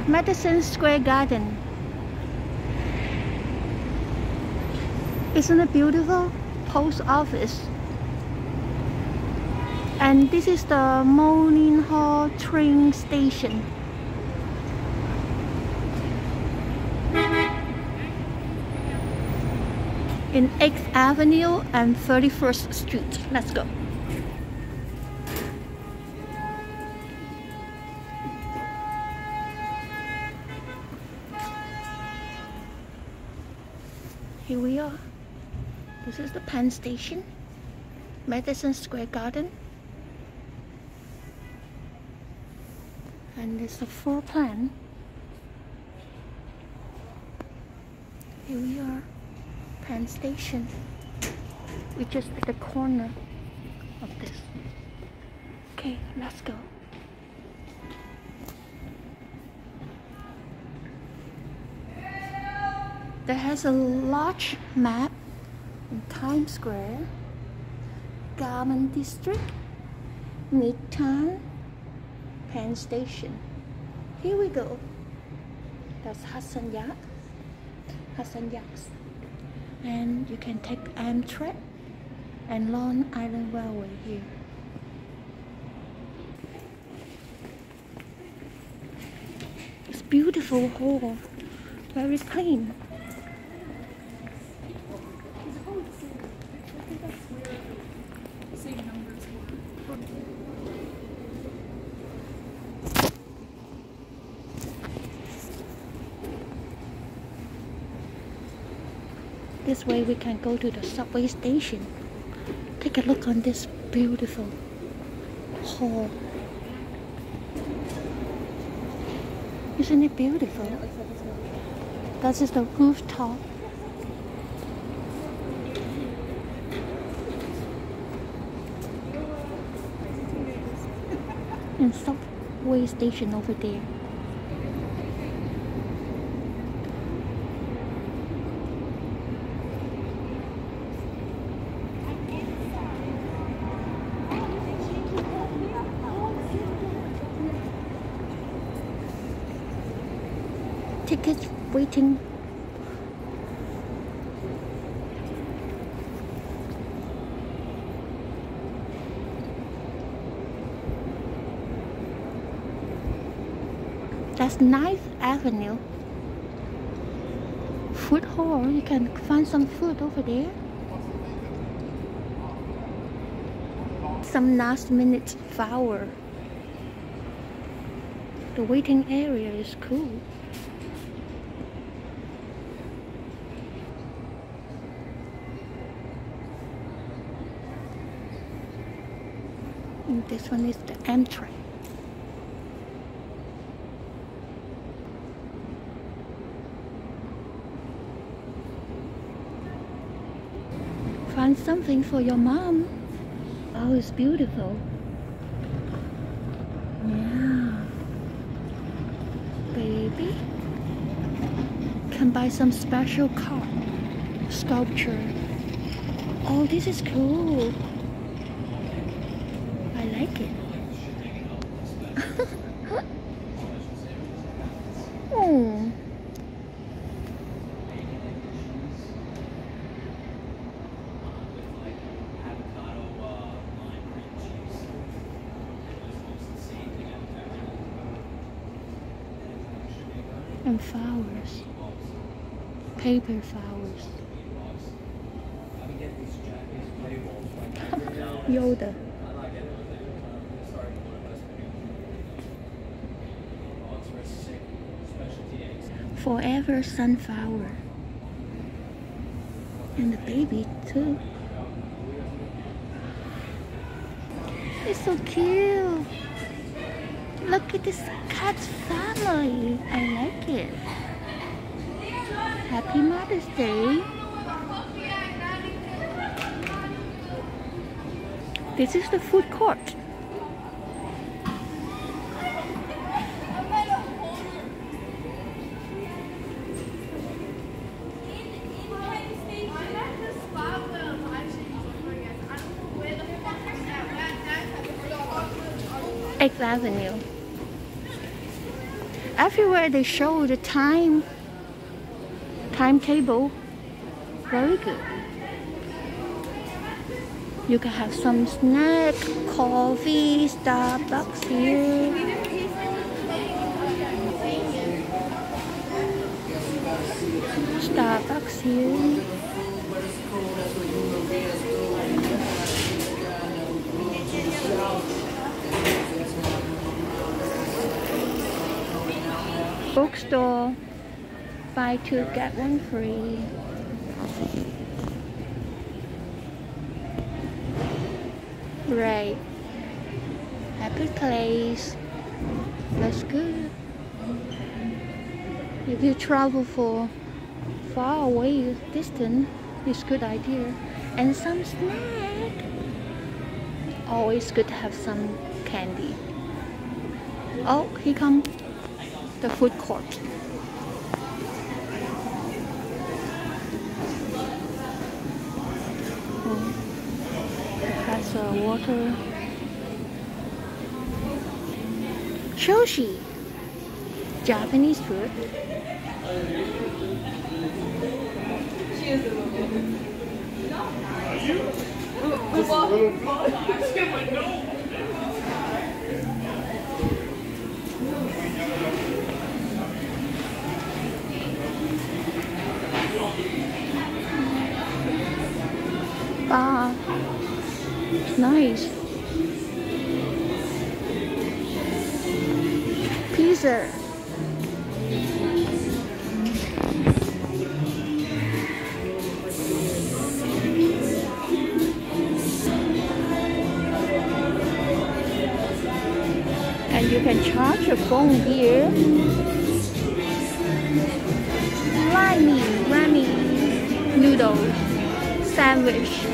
Madison Square Garden. Isn't it beautiful? Post office. And this is the Moynihan Train Station. In 8th Avenue and 31st Street. Let's go. Here we are. This is the Penn Station, Madison Square Garden. And there's the floor plan. Here we are, Penn Station. We're just at the corner of this. Okay, let's go. There has a large map in Times Square, Garment District, Midtown, Penn Station. Here we go. That's Hudson Yards. And you can take Amtrak and Long Island Railway here. It's beautiful hall, very clean. This way we can go to the subway station. Take a look on this beautiful hall. Isn't it beautiful? This is the rooftop. And subway station over there. Tickets waiting. That's 9th Avenue. Food hall. You can find some food over there. Some last minute flower. The waiting area is cool. And this one is the Amtrak. Find something for your mom. Oh, it's beautiful. Yeah. Baby. Can buy some special car sculpture. Oh, this is cool. I like it. Oh. And flowers. Paper flowers. Yoda. Forever sunflower. And the baby too. It's so cute. Look at this cat family. I like it. Happy Mother's Day. This is the food court. Eighth Avenue. everywhere they show the timetable. Very good. You can have some snack, coffee, Starbucks here. Starbucks here. Bookstore, buy two get one free. Right, happy place. That's good. If you travel for far away distance, it's a good idea. And some snack. Always good to have some candy. Oh, here comes the food court. Oh, that's water. Sushi, Japanese food. Bar, nice. Pizza. And you can charge your phone here. Ramen noodles, sandwich.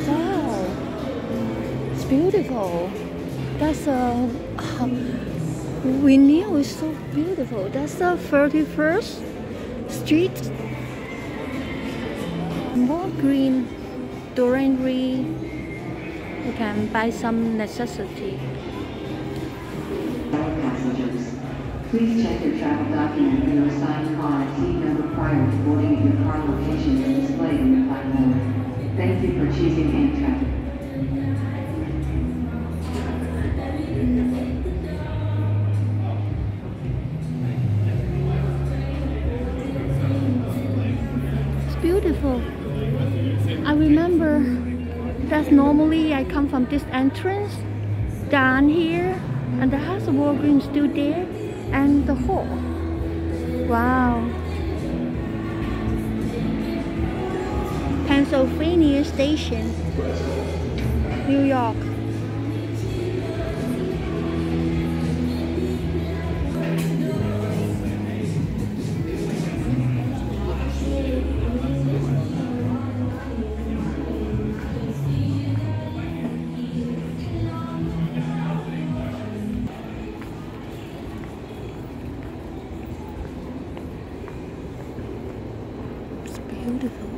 Wow, it's beautiful. That's we knew it's so beautiful. That's the 31st Street. More green greenery. You can buy some necessity. Passengers, please check your travel document in your assigned car and seat number prior to boarding if your car location is displayed on the platform. Thank you for choosing Amtrak. Beautiful. I remember that normally I come from this entrance down here, and the house of Walgreens still there, and the hall. Wow. Pennsylvania Station, New York. Beautiful.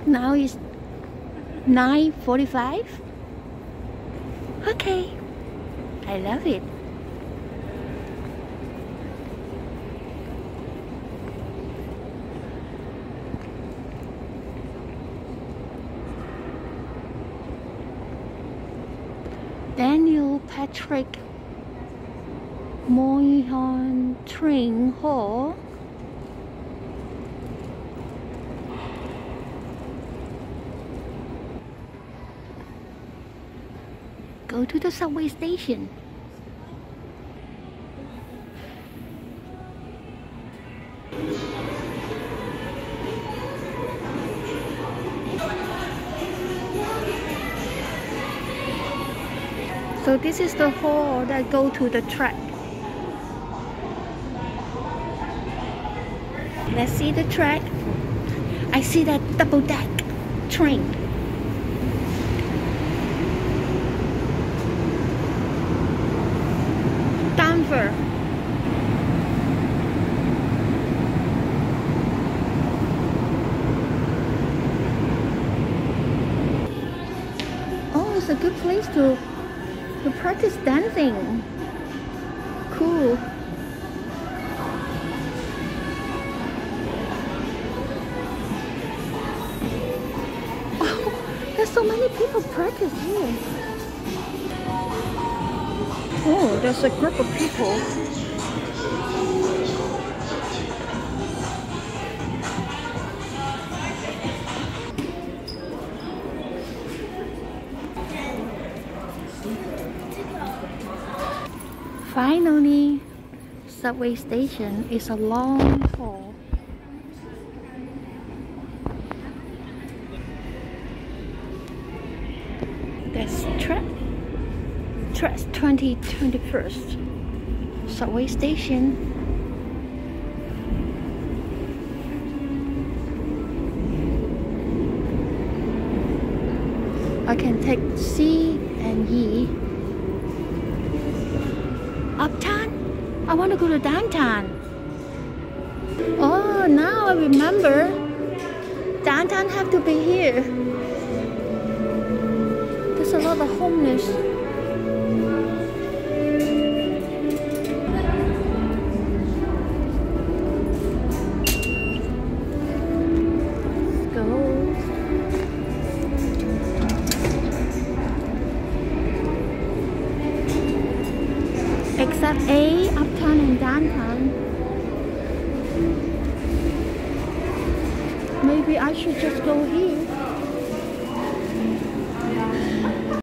Now it's 9:45. Okay, I love it. Daniel Patrick Moynihan Train Hall. Go to the subway station. So this is the hall that go to the track. Let's see the track. I see that double-deck train. Denver. Oh, it's a good place to practice dancing. Cool. There's so many people practice here. Oh, there's a group of people. Finally, subway station is a long hall. That's track 2021st subway station. I can take C and E. Uptown? I want to go to downtown. Oh, now I remember. Downtown have to be here. There's a lot of homeless. Let's go. Except A, uptown and downtown. Maybe I should just go here.